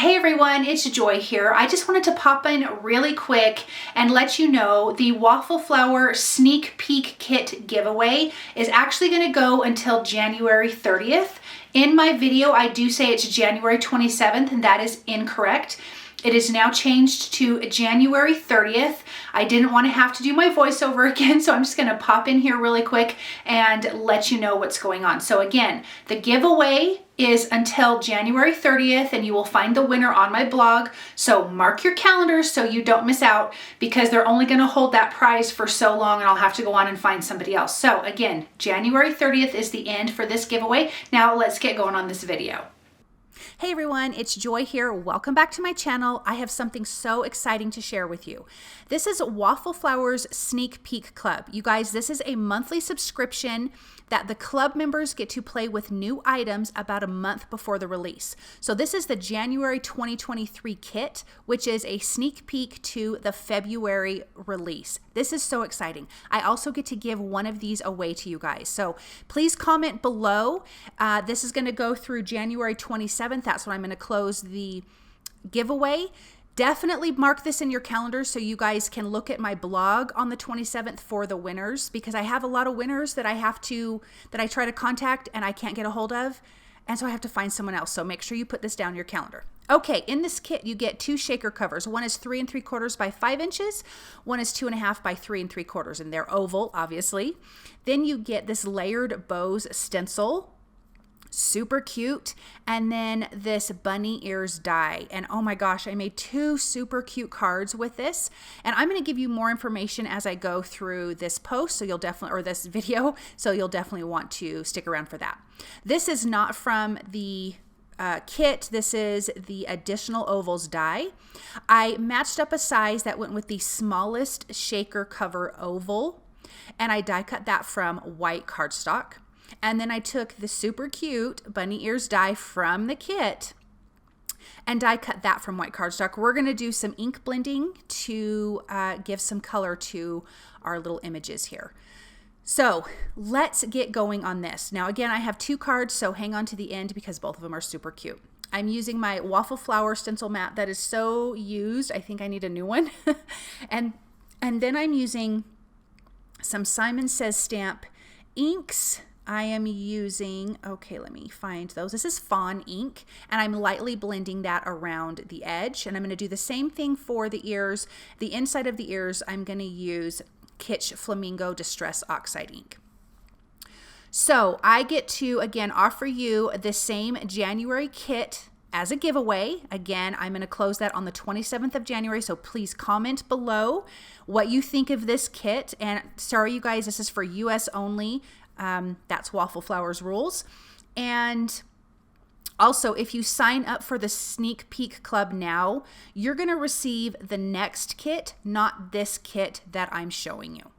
Hey everyone, it's Joy here. I just wanted to pop in really quick and let you know the Waffle Flower Sneak Peek Kit giveaway is actually going to go until January 30th. In my video, I do say it's January 27th, and that is incorrect. It is now changed to January 30th. I didn't want to have to do my voiceover again, so I'm just going to pop in here really quick and let you know what's going on. So again, the giveaway is until January 30th, and you will find the winner on my blog. So mark your calendars so you don't miss out, because they're only going to hold that prize for so long and I'll have to go on and find somebody else. So again, January 30th is the end for this giveaway. Now let's get going on this video. Hey everyone, it's Joy here. Welcome back to my channel. I have something so exciting to share with you. This is Waffle Flower's Sneak Peek Club. You guys, this is a monthly subscription that the club members get to play with new items about a month before the release. So this is the January 2023 kit, which is a sneak peek to the February release. This is so exciting. I also get to give one of these away to you guys. So please comment below. This is going to go through January 27th. That's when I'm going to close the giveaway. Definitely mark this in your calendar so you guys can look at my blog on the 27th for the winners, because I have a lot of winners that I try to contact and I can't get a hold of. And so I have to find someone else. So make sure you put this down in your calendar. Okay, in this kit, you get two shaker covers. One is 3 3/4 by 5 inches. One is 2 1/2 by 3 3/4, and they're oval, obviously. Then you get this layered bows stencil. Super cute. And then this bunny ears die. And oh my gosh, I made two super cute cards with this. And I'm going to give you more information as I go through this post, so you'll definitely, or this video, so you'll definitely want to stick around for that. This is not from the kit. This is the Additional Ovals Die. I matched up a size that went with the smallest shaker cover oval, and I die cut that from white cardstock. And then I took the super cute bunny ears die from the kit and die cut that from white cardstock. We're going to do some ink blending to give some color to our little images here. So let's get going on this. Now again, I have two cards, so hang on to the end because both of them are super cute. I'm using my Waffle Flower stencil mat that is so used. I think I need a new one. and then I'm using some Simon Says stamp inks. I am using, okay, let me find those. This is Fawn ink, and I'm lightly blending that around the edge. And I'm going to do the same thing for the ears. The inside of the ears, I'm going to use Kitsch Flamingo Distress Oxide ink. So I get to, again, offer you the same January kit as a giveaway. Again, I'm going to close that on the 27th of January, so please comment below what you think of this kit. And sorry, you guys, this is for US only. That's Waffle Flower's rules. And also, if you sign up for the Sneak Peek Club now, you're going to receive the next kit, not this kit that I'm showing you.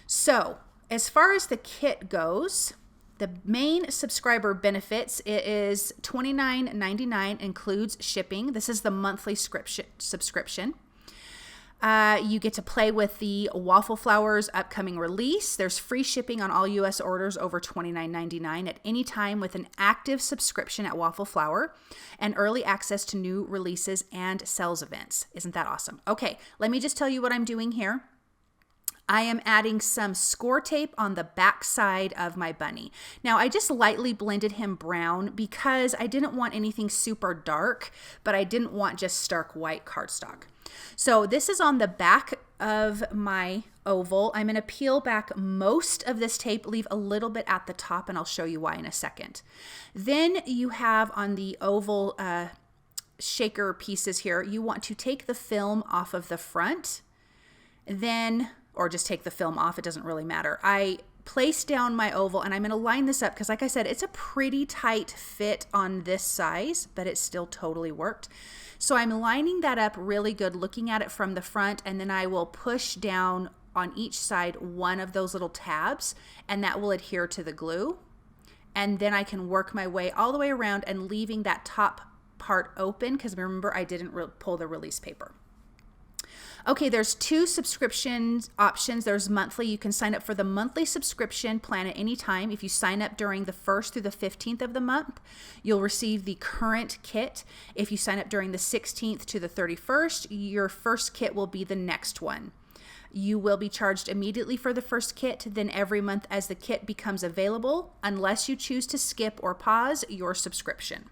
So as far as the kit goes, the main subscriber benefits, it is $29.99, includes shipping. This is the monthly subscription. You get to play with the Waffle Flower's upcoming release. There's free shipping on all US orders over $29.99 at any time with an active subscription at Waffle Flower, and early access to new releases and sales events. Isn't that awesome? Okay, let me just tell you what I'm doing here. I am adding some score tape on the back side of my bunny. Now, I just lightly blended him brown because I didn't want anything super dark, but I didn't want just stark white cardstock. So this is on the back of my oval. I'm going to peel back most of this tape, leave a little bit at the top, and I'll show you why in a second. Then you have on the oval shaker pieces here, you want to take the film off of the front, then, or just take the film off, it doesn't really matter. I place down my oval, and I'm going to line this up because, like I said, it's a pretty tight fit on this size, but it still totally worked. So I'm lining that up really good, looking at it from the front, and then I will push down on each side one of those little tabs, and that will adhere to the glue. And then I can work my way all the way around and leaving that top part open, because remember, I didn't pull the release paper. Okay, there's 2 subscription options. There's monthly. You can sign up for the monthly subscription plan at any time. If you sign up during the 1st through the 15th of the month, you'll receive the current kit. If you sign up during the 16th to the 31st, your first kit will be the next one. You will be charged immediately for the first kit, then every month as the kit becomes available, unless you choose to skip or pause your subscription.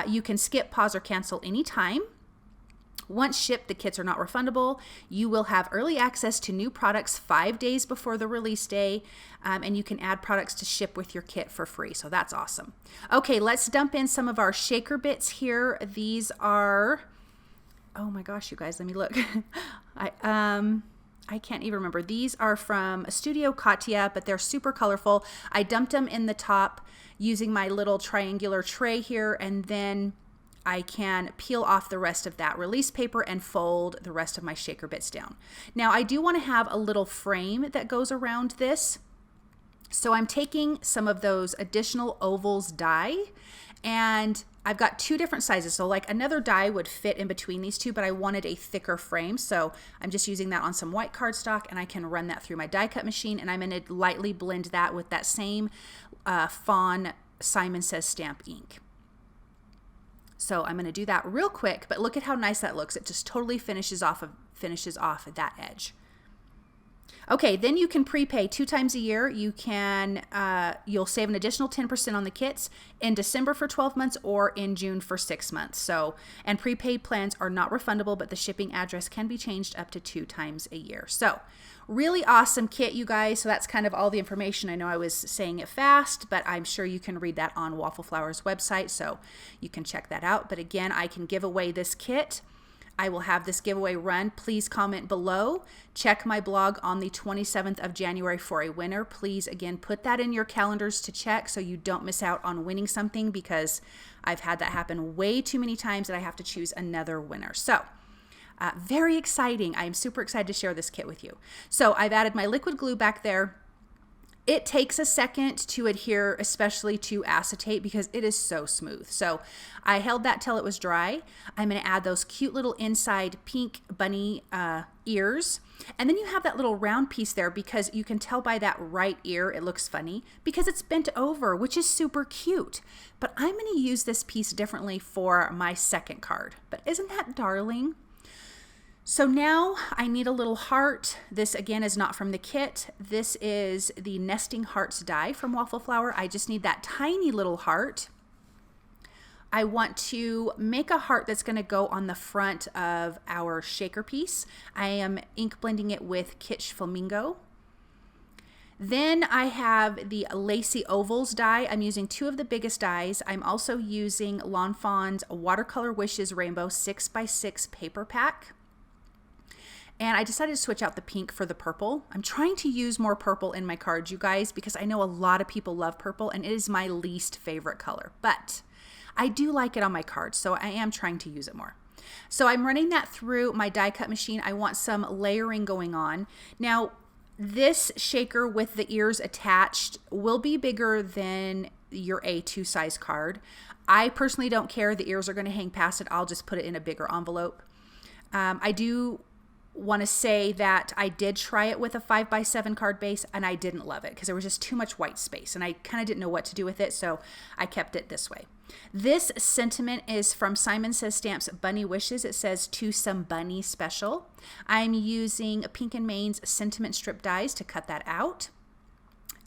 You can skip, pause, or cancel anytime. Once shipped, the kits are not refundable. You will have early access to new products 5 days before the release day, and you can add products to ship with your kit for free. So that's awesome. Okay, let's dump in some of our shaker bits here. These are, oh my gosh, you guys, let me look. I can't even remember. These are from Studio Katia, but they're super colorful. I dumped them in the top using my little triangular tray here, and then I can peel off the rest of that release paper and fold the rest of my shaker bits down. Now I do want to have a little frame that goes around this. So I'm taking some of those additional ovals die, and I've got 2 different sizes. So like another die would fit in between these 2, but I wanted a thicker frame. So I'm just using that on some white cardstock, and I can run that through my die cut machine, and I'm going to lightly blend that with that same Fawn Simon Says stamp ink. So I'm going to do that real quick, but look at how nice that looks. It just totally finishes off at that edge. Okay, then you can prepay 2 times a year. You can, you'll save an additional 10% on the kits in December for 12 months or in June for 6 months. So, and prepaid plans are not refundable, but the shipping address can be changed up to 2 times a year. So really awesome kit, you guys. So that's kind of all the information. I know I was saying it fast, but I'm sure you can read that on Waffle Flower's website, so you can check that out. But again, I can give away this kit. I will have this giveaway run. Please comment below. Check my blog on the 27th of January for a winner. Please, again, put that in your calendars to check so you don't miss out on winning something, because I've had that happen way too many times that I have to choose another winner. So very exciting. I am super excited to share this kit with you. So I've added my liquid glue back there. It takes a second to adhere, especially to acetate, because it is so smooth. So I held that till it was dry. I'm going to add those cute little inside pink bunny ears. And then you have that little round piece there, because you can tell by that right ear it looks funny because it's bent over, which is super cute. But I'm going to use this piece differently for my second card. But isn't that darling? So now I need a little heart. This again is not from the kit. This is the Nesting Hearts die from Waffle Flower. I just need that tiny little heart. I want to make a heart that's going to go on the front of our shaker piece. I am ink blending it with Kitsch Flamingo. Then I have the Lacy Ovals die. I'm using 2 of the biggest dies. I'm also using Lawn Fawn's Watercolor Wishes Rainbow 6x6 paper pack. And I decided to switch out the pink for the purple. I'm trying to use more purple in my cards, you guys, because I know a lot of people love purple and it is my least favorite color. But I do like it on my cards, so I am trying to use it more. So I'm running that through my die cut machine. I want some layering going on. Now, this shaker with the ears attached will be bigger than your A2 size card. I personally don't care. The ears are going to hang past it. I'll just put it in a bigger envelope. I do want to say that I did try it with a 5x7 card base, and I didn't love it because there was just too much white space and I kind of didn't know what to do with it, so I kept it this way. This sentiment is from Simon Says Stamps Bunny Wishes. It says, "To some bunny special." I'm using Pink and Main's sentiment strip dies to cut that out.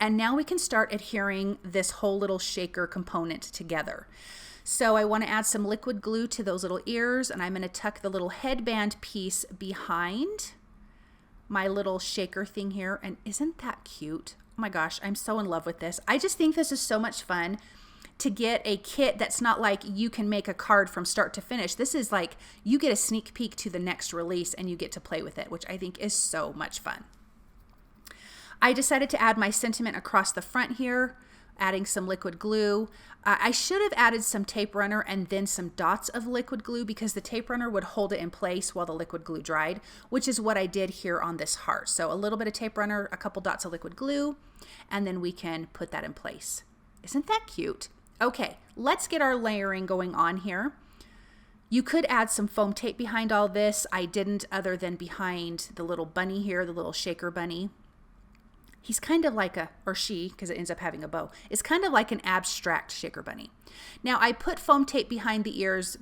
And now we can start adhering this whole little shaker component together. So I want to add some liquid glue to those little ears, and I'm going to tuck the little headband piece behind my little shaker thing here. And isn't that cute? Oh my gosh, I'm so in love with this. I just think this is so much fun to get a kit that's not like you can make a card from start to finish. This is like you get a sneak peek to the next release and you get to play with it, which I think is so much fun. I decided to add my sentiment across the front here, adding some liquid glue. I should have added some tape runner and then some dots of liquid glue, because the tape runner would hold it in place while the liquid glue dried, which is what I did here on this heart. So a little bit of tape runner, a couple dots of liquid glue, and then we can put that in place. Isn't that cute? Okay, let's get our layering going on here. You could add some foam tape behind all this. I didn't, other than behind the little bunny here, the little shaker bunny. He's kind of like or she, because it ends up having a bow, is kind of like an abstract shaker bunny. Now I put foam tape behind the ears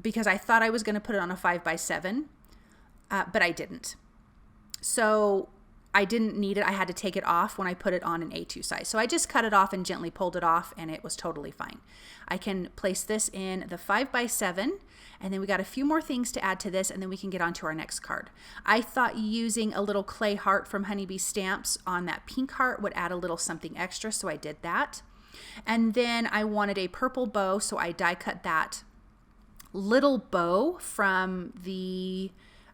because I thought I was going to put it on a 5x7, but I didn't. So I didn't need it. I had to take it off when I put it on an A2 size. So I just cut it off and gently pulled it off, and it was totally fine. I can place this in the 5x7, and then we got a few more things to add to this, and then we can get on to our next card. I thought using a little clay heart from Honeybee Stamps on that pink heart would add a little something extra, so I did that. And then I wanted a purple bow, so I die cut that little bow from the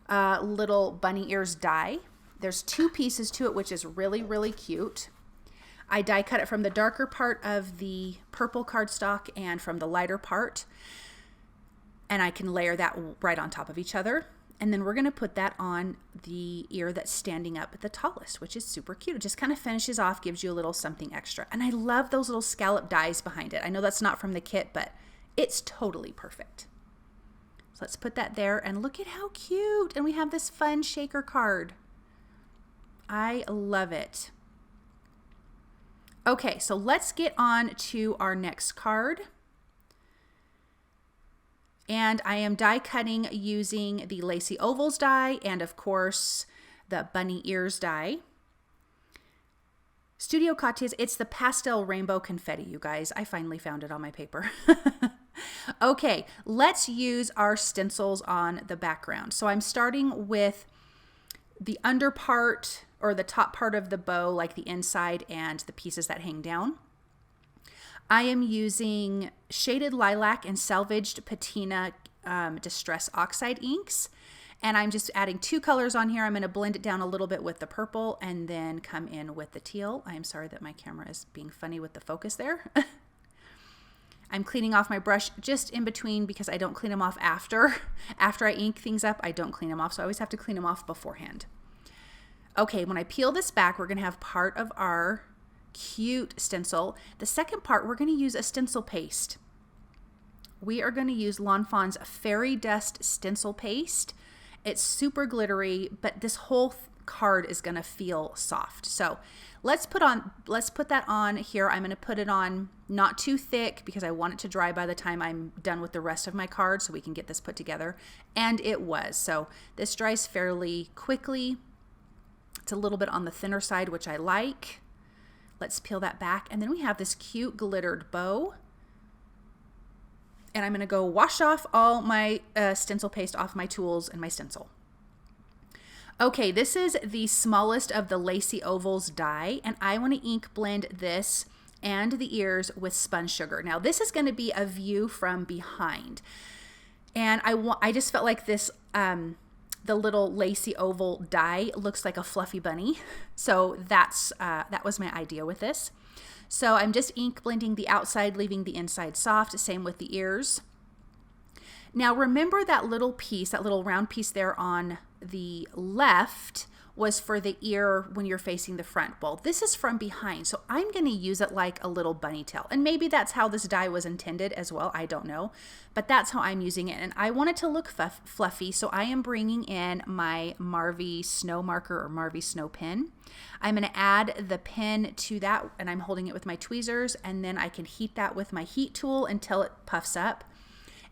little bunny ears die. There's 2 pieces to it, which is really, really cute. I die cut it from the darker part of the purple cardstock and from the lighter part. And I can layer that right on top of each other. And then we're going to put that on the ear that's standing up at the tallest, which is super cute. It just kind of finishes off, gives you a little something extra. And I love those little scallop dies behind it. I know that's not from the kit, but it's totally perfect. So let's put that there, and look at how cute. And we have this fun shaker card. I love it. Okay, so let's get on to our next card. And I am die cutting using the Lacy Ovals die and, of course, the bunny ears die. Studio Cottes, it's the pastel rainbow confetti, you guys. I finally found it on my paper. Okay, let's use our stencils on the background. So I'm starting with the under part, or the top part of the bow, like the inside and the pieces that hang down. I am using Shaded Lilac and Salvaged Patina Distress Oxide inks. And I'm just adding 2 colors on here. I'm going to blend it down a little bit with the purple and then come in with the teal. I'm sorry that my camera is being funny with the focus there. I'm cleaning off my brush just in between because I don't clean them off after. After I ink things up, I don't clean them off. So I always have to clean them off beforehand. Okay, when I peel this back, we're going to have part of our cute stencil. The second part, we're going to use a stencil paste. We are going to use Lawn Fawn's Fairy Dust stencil paste. It's super glittery, but this whole card is going to feel soft. So let's put that on here. I'm going to put it on not too thick because I want it to dry by the time I'm done with the rest of my card so we can get this put together. And it was. So this dries fairly quickly. It's a little bit on the thinner side, which I like. Let's peel that back. And then we have this cute glittered bow. And I'm going to go wash off all my stencil paste off my tools and my stencil. Okay, this is the smallest of the Lacy Ovals die, and I want to ink blend this and the ears with spun sugar. Now, this is going to be a view from behind. And I just felt like this, the little Lacy Oval die looks like a fluffy bunny. So that was my idea with this. So I'm just ink blending the outside, leaving the inside soft. Same with the ears. Now remember that little piece, that little round piece there on the left was for the ear when you're facing the front. Well, this is from behind, so I'm going to use it like a little bunny tail. And maybe that's how this die was intended as well. I don't know, but that's how I'm using it. And I want it to look fluffy, so I am bringing in my Marvy Snow marker or Marvy Snow pen. I'm going to add the pen to that, and I'm holding it with my tweezers, and then I can heat that with my heat tool until it puffs up,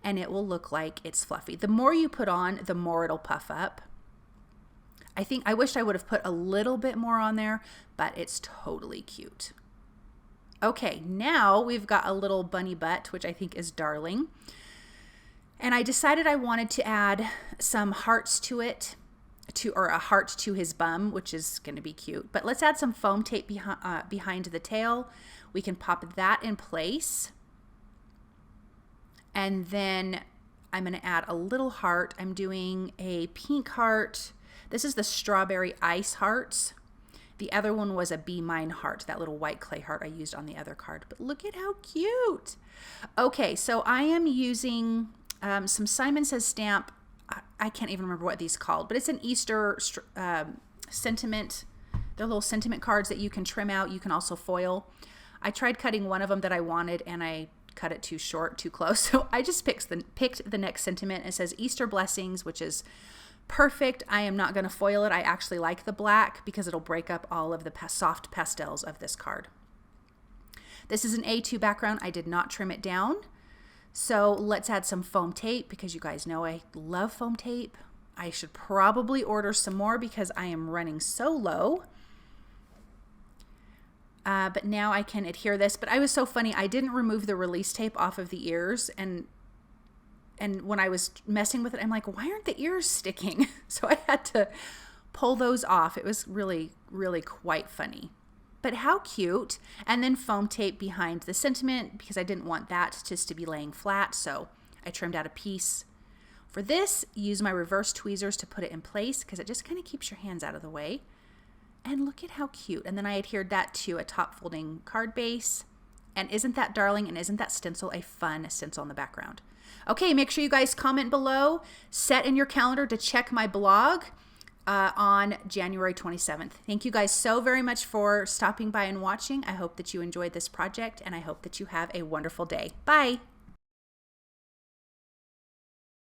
and it will look like it's fluffy. The more you put on, the more it'll puff up. I wish I would have put a little bit more on there, but it's totally cute. Okay, now we've got a little bunny butt, which I think is darling. And I decided I wanted to add some hearts to it, or a heart to his bum, which is going to be cute. But let's add some foam tape behind the tail. We can pop that in place. And then I'm going to add a little heart. I'm doing a pink heart. This is the strawberry ice hearts. The other one was a Be Mine heart, that little white clay heart I used on the other card. But look at how cute. Okay, so I am using some Simon Says stamp. I can't even remember what these called, but it's an Easter sentiment. They're little sentiment cards that you can trim out. You can also foil. I tried cutting one of them that I wanted, and I cut it too short, too close. So I just picked the next sentiment. It says Easter blessings, which is perfect. I am not going to foil it. I actually like the black because it'll break up all of the soft pastels of this card. This is an A2 background. I did not trim it down. So let's add some foam tape because you guys know I love foam tape. I should probably order some more because I am running so low. But now I can adhere this. But I was so funny. I didn't remove the release tape off of the ears. And when I was messing with it, I'm like, why aren't the ears sticking? So I had to pull those off. It was really, really quite funny. But how cute. And then foam tape behind the sentiment because I didn't want that just to be laying flat. So I trimmed out a piece. For this, use my reverse tweezers to put it in place because it just kind of keeps your hands out of the way. And look at how cute. And then I adhered that to a top folding card base. And isn't that darling? And isn't that stencil a fun stencil in the background? Okay, make sure you guys comment below. Set in your calendar to check my blog on January 27th. Thank you guys so very much for stopping by and watching. I hope that you enjoyed this project and I hope that you have a wonderful day. Bye.